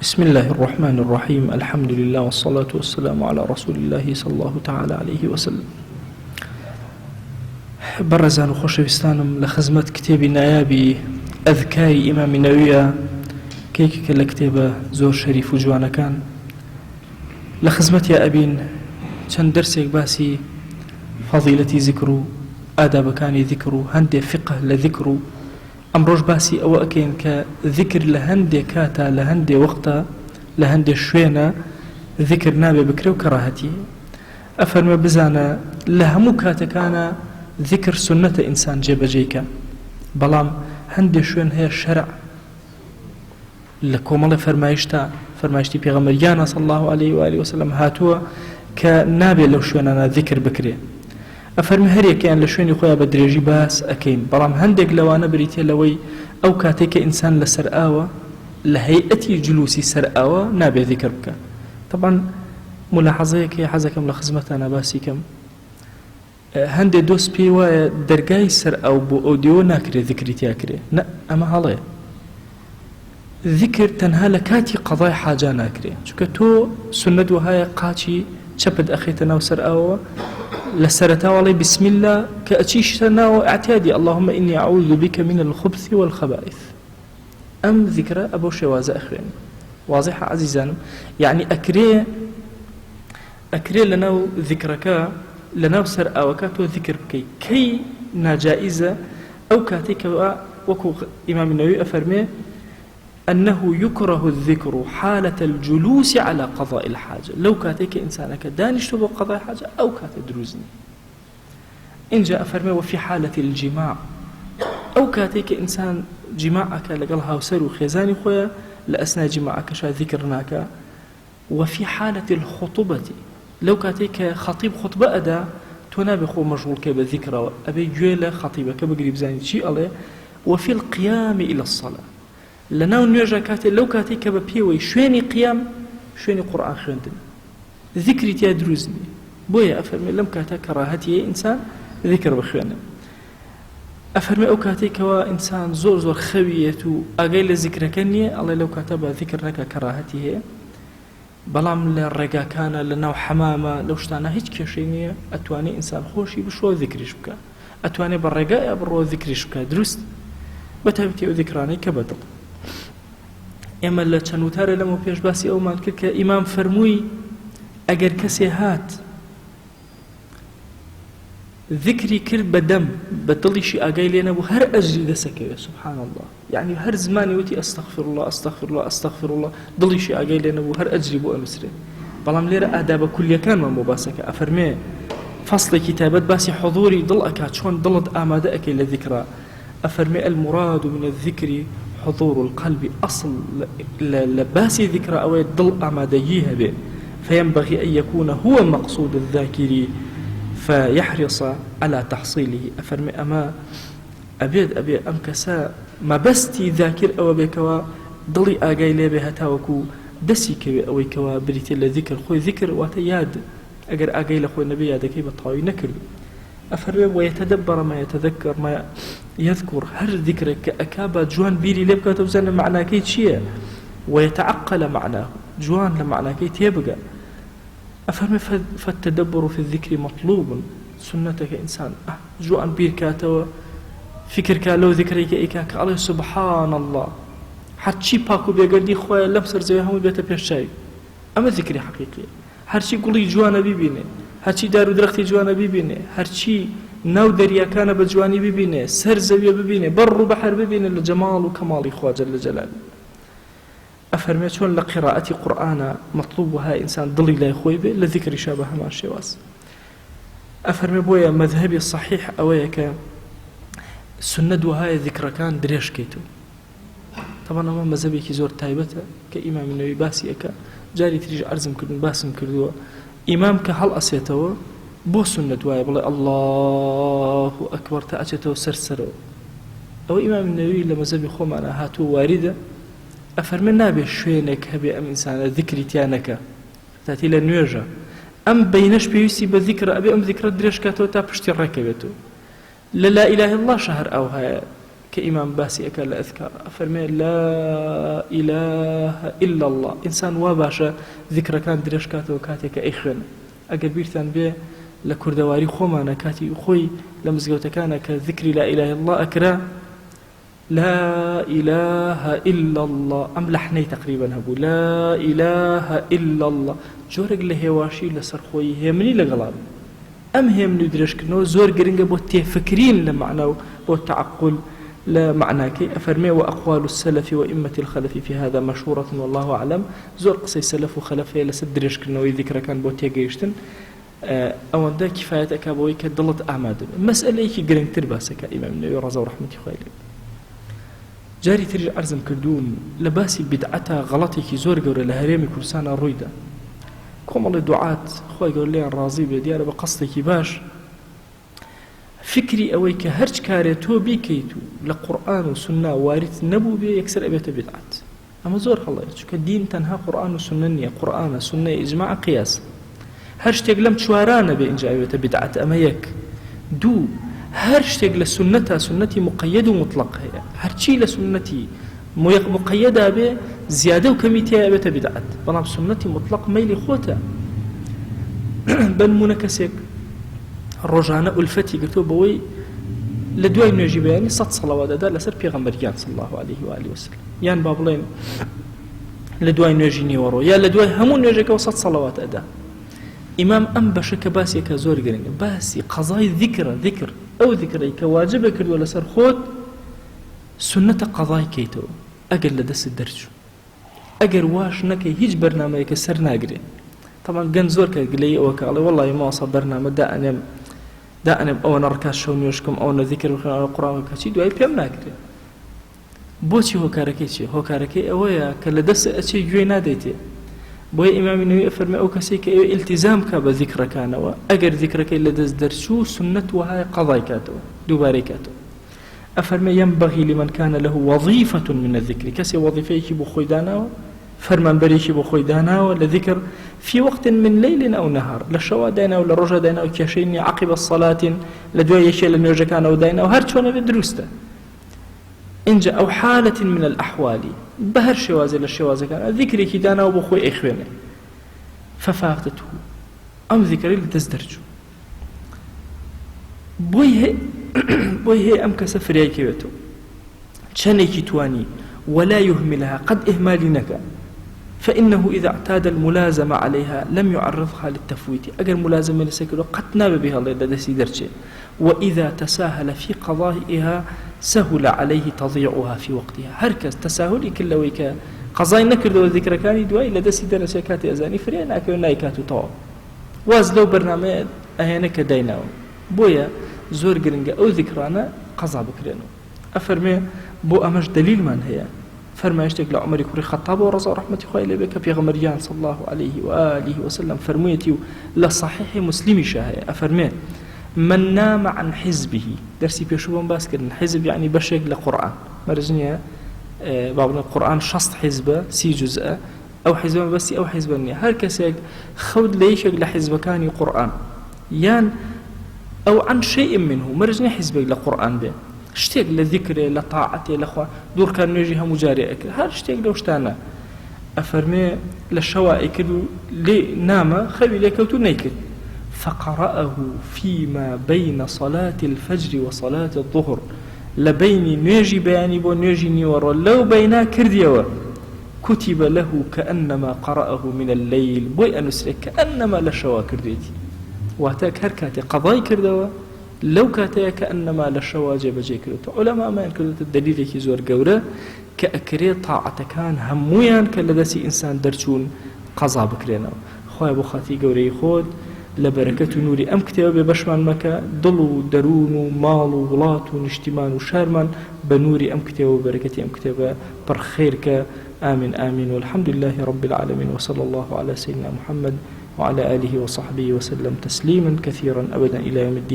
بسم الله الرحمن الرحيم الحمد لله والصلاة والسلام على رسول الله صلى الله تعالى عليه وسلم. برزان وخوشويستانم لخزمت كتابي نایابی ئەذکاری ئیمامی نەوویە کە لە کتێبە زۆر شەریف و جوانەکان لە خزمەتیا ئەبین چەند دەرسێک باسی فەضیلەتی ذیکر و ئادابەکانی ذیکر و هەندێک فقه لە ذیکر و ئەمڕۆژ باسی ئەوە ئەکەین کە ذیکر لە هەندێک کاتە لە هەندێک وەختە لە هەندێک شوێنە ذیکر نابێ بکرێ و کەڕاهەتی ئەفەرمێ بزانە لە هەموو کاتەکانە ذیکر سنەتە ئینسان جێبەجێیکە بەڵام هەندێک شوێن هەیە شەرع لە کۆمەڵی فەرمایشتی پێغەمبەریانە صلی الله عليه و آله وسلم هاتووە کە نابێ لەو شوێنانە ذیکر بکرێ ئەفەرمی هەرێکیان لە شوێنی خۆیان بە درێژی باس ئەکەین بەڵام هەندێک لەوانە بریتێ لەوەی ئەو کاتێک کە ئینسان لەسەر ئاوە لە هەیئەتی جلوسی سەر ئاوە نابێ ذیکر بکە طبعا ملاحەزەیەکی حەزەکەم لە خزمەتانە باسی کەم هەندێک دۆست پێی وایە دەرگای سەر ئەو بۆ ئۆدیۆ ناکرێت ذیکری تیا کرێ نە ئەمە هەڵەیە ذیکر تەنها لە کاتی قەضای حاجا ناکرێ چونکە تۆ سنەت وهایە قاچی چەپت ئەخێتە ناو سەر ئاوە لە سەرەتا وەڵێ بسم الله کە ئەچیشتە ناوە ئەعتیادی اللهم إني أعوذ بك من الخبث والخبائث ئەم ذیکرە ئەبۆ شێوازە ئەخوێن واضحە عەزیزانم یعنی ئەکرێ لەناو ذیکرەکە لەناو سەر ئاوەکە تۆ ذیکر بکەی کەی ناجائزە ئەو کاتێکەوە وەکو ئیمامی نەووی ئەفەرمێ أنه يكره الذكر حالة الجلوس على قضاء الحاجة لو كاتيك إنسانك دانشتو بقضاء الحاجة أو كات دروزني إن جاء فرمي وفي حالة الجماع أو كاتيك إنسان جماعك لقلها وسر وخيزاني خويا لأسنا جماعك شا ذكرناك وفي حالة الخطبة لو كاتيك خطيب خطبة أدا تنابخ مشغول كيب الذكرى أبي جويلة خطيبك بقريب زاني شيء الله وفي القيام إلى الصلاة لەناو نوێژە کاتێ لەو کاتێک کە بە پێوەی شوێنی قیام شوێنی قورئان خوێندن ذیکری تیا دروست نییە بۆیە ئەفەرمێ لەم کاتە کەڕاهەتیە ئینسان ذیکر بخوێنێ ئەفەرمێ ئەو کاتێکەوە ئینسان زۆر زۆر خەویەت و ئاگای لە ذیکرەکە نییە ئەڵێ لەو کاتە بە ذیکر نەکە کەڕاهەتی هەیە بەڵام لە ڕێگاکانە لەناو حەمامە لەو شتانە هیچ کێشەی نییە ئەتوانێ ئینسان خۆشی بشۆ ذیکریش بکە ئەتوانێ بە ڕێگایە بڕۆ ذیکریش بکە دروست بەتایبەتی ئەو ذیکرانەی کە بەدڵ ئێمە لە چەند وتارە لەمە پێش باسی ئەومان کرد کە ئیمام فەرمووی ئەگەر کەسێ هات ذیکری کرد بە دەم بە دڵیشی ئاگای لێ نەبوو هەر ئەجری دەسەکەوێ سبحان الله یعنی هەر زمانی وتی ئەستەغفر الله ئەستەغفر الله ئەستەغفر الله دڵیشی ئاگای لێ نەبوو هەر ئەجری بۆ ئەنووسرێ بەڵام لێرە ئادابە کولیەکانمان بۆ باسەکە ئەفەرمێ فەصلێکی تایبەت باسی حضوری دڵ ئەکات چۆن دڵت ئامادە ئەکەی لە ذیکرا ئەفەرمێ المراد من الذكر حضور القلب أصل لباسي ذكر أو الضل أماديها به فينبغي أن يكون هو مقصود الذاكر فيحرص على تحصيله أفرمي أما أبي أمكسا ما بستي ذاكر أو بكوا ضلي آقاي لي بها تاوكو دسي كوي أو كوا بريتي لذكر خوي ذكر واتياد أقر آقاي لخوي النبي يادكي بطاوي نكر أفرمي ويتدبر ما يتذكر ما يذكر هر ذكرك أكابا جوان بيري لبكا توزن معناه كي تشيه ويتعقل معناه جوان لمعناه كي تيبقى أفهم فالتدبر في الذكر مطلوب سنتك إنسان جوان بير كاتوا فكر كالو ذكريك إيكاك عليه سبحان الله حتى باكو بيقردي خويا لمسر زي هم بيتا بيشاي أما ذكري حقيقي هرشي قولي جوانا بيبيني هرچی دار و درختی جوانە ببینێ هەرچی ناو دەریاکانە بە جوانی ببینێ سەر زەویە ببینێ بەڕ و بەحر ببینێ لە جەماڵ و کەماڵی خوا جەل جەلاله ئەفەرمێ چۆن لە قیرائەتی قورئانە مەطلوب وها ئینسان دڵی لای خۆی بێ لە ذیکریشا بە هەمان شێواز ئەفەرمێ بۆیە مەذهەبی صحیح ئەوەیە کە سنەت وهایە ذیکرەکان درێژکەیتەوە طبعا ئەمە مەذهەبێکی زۆر تایبەتە کە ئیمامی نەووی باسی ئەکا جاری تریش عەرزم کردن باسم کردووە ئیمام کە هەڵ ئەسێتەوە بۆ سنەت وایە بڵێ الله ئەکبەر تا ئەچێتەوە سەرسەرەوە ئەوە ئیمامی نەووی لە مەذهەبی خۆمانە هاتووە واریدە ئەفەرمێ نابێ شوێنێک هەبێ ئەم ئینسانە ذیکری تیا نەکە تاتی لە نوێژە ئەم بەینەش پێویستی بە ذیکرە ئەبێ ئەم ذیکرە درێژکاتەوە تا پشتی ڕێکەوێتەوە لە لا ئیلاهە الله شەهر ئەو هەیە كإمام باسي أكل أذكار أفرمي لا إله إلا الله إنسان واباشا ذكر كان دريش كاته وكاتك إخوان أقل بيرتان به لكردواري خومانا كاتي خوي لمزقوتا كان كذكر لا إله إلا الله أكرا لا إله إلا الله أم لحني تقريبا هبو لا إله إلا الله جورق لهواشي لسرخوي همني لغلاب أم هم ندرش كنو زور قرنجة بو تفكرين لمعنى بو تعقل لمعناك أفرمي وأقوال السلف وإمة الخلف في هذا مشهورة والله أعلم زور قصي سلف وخلف لسدرش كنو ذكر كان بو تيجيشتن أو أن كفاية أكابوي كدلت أعماد مسألة يكي قرنج ترباسك إمام النبي رضا ورحمة خيالي جاري ترجع أرزم كردون لباسي بدعتها غلطي زور قوري لهريمي كرسانا رويدا كوم الله دعاة خوي قول لي الرازي بديار بقصدك باش فكري أويك هرج كاري تو بيكيتو لقرآن وسنة وارد نبو بي يكسر أبيت بدعات أما زور الله يرجوك الدين تنها قرآن وسنة قرآن سنة إجماع قياس هرج تقلم شوارانا بإنجا أبيت بدعات أما يك دو هرج تقل سنتها سنتي مقيد ومطلق هي هرجي لسنتي مقيدة به زيادة وكميتها أبيت بدعات بنام سنتي مطلق ميلي خوتا بن منكسك الرجانة ألفتي قلتو بوي لدواي نجيب يعني 6 صلوات أدا لسر بيغمبريان صلى الله عليه وآله وسلم يعني بابلين لدواي نجيني ورو يا لدواي همون نجيك و 6 صلوات أدا إمام أم بشك باسي كزور قرنج باسي قضاي ذكر أو ذكري كواجب كردو لسر خود سنة قضاي كيتو أقل لدس الدرج أقل واش نكي هيج برنامج كسر ناقري طبعا قن زور كقلي وكالي والله ما وصل برنامج دا أنا أو نركز شون يشكم أو نذكر القرآن كشيء دواي بيم ناقري بوشي هو كاركي أويا كلا دس أشي جوينا ديتي بوي إمام النووي أفرمي أو كسيك التزام كاب ذكر كان وأجر ذكرك إلا دز درشو سنة وهاي قضاء كاتو دوباري كاتو أفرمي ينبغي لمن كان له وظيفة من الذكر كسي وظيفيك بخويدانا فرمان بريك بخويدانا ولا ذكر في وقت من ليل أو نهار للشوا دينا ولا رجا دينا أو كشيني عقب الصلاة لدوا يشيل النيوجا كان أو دينا وهرشونا بدروسته إن جاء أو حالة من الأحوال بهر شوازي للشوازي كان ذكري كدانا وبخوي إخواني ففاتته أم ذكري لتزدرجو بوي هي أم كسفريا كيوتو شانيكي تواني ولا يهملها قد إهمالنك فإنه إذا اعتاد الملازمة عليها لم يعرضها للتفويت أجر ملازمة لسكرو قد ناب بها الله لدسي درجة وإذا تساهل في قضائها سهل عليه تضيعها في وقتها هركز تساهل كل ويك قضاء نكر دو ذكر كان دواء لدسي درجة كاتي أزاني فريان أكيو نايكاتو طواب واز لو برنامج أهينك ديناو بويا زور قرنجة أو ذكرانا قضاء بكرينو أفرمي بو أمش دليل من هي فرما يشتك لعمر كوري خطاب ورضا رحمة خيلي بك في غمريان صلى الله عليه وآله وسلم فرميتي لصحيح مسلم شاهي أفرمي من نام عن حزبه درسي بيشوفون باسكر الحزب يعني بشك لقرآن مرجنية بابنا القرآن شصت حزبه 6 جزء أو حزبا بس أو حزبا هركسك خود ليشك لحزب كان قرآن يان أو عن شيء منه مرجنية حزبك لقرآن به اشتاق لذكره لطاعته لأخوة دور كان نجيها مجارئك هذا اشتاق لو اشتانا أفرمي للشوائك لي نام خوي ليكوتو نيكت فقرأه فيما بين صلاة الفجر وصلاة الظهر لبين نيجي بياني بو نيجي نيور لو بينا كرديوا كتب له كأنما قرأه من الليل بوي أنسرك كأنما لشوا كرديتي واتاك هركاتي قضاي كردوا لو كاتيا كأنما للشواجب بجي كردو علماء ما ينكردو الدليل كي زور قورة كأكري طاعة كان همويان كاللدسي إنسان درشون قضا بكرينا خواه بخاتي قوري خود لبركة نوري أم كتابة بشمان مكا ضلو درون ومال وغلاط ونجتمان وشارمان بنوري أم كتابة وبركة أم كتابة برخيرك آمين آمين والحمد لله رب العالمين وصلى الله على سيدنا محمد وعلى آله وصحبه وسلم تسليما كثيرا أبدا إلى يوم الدين.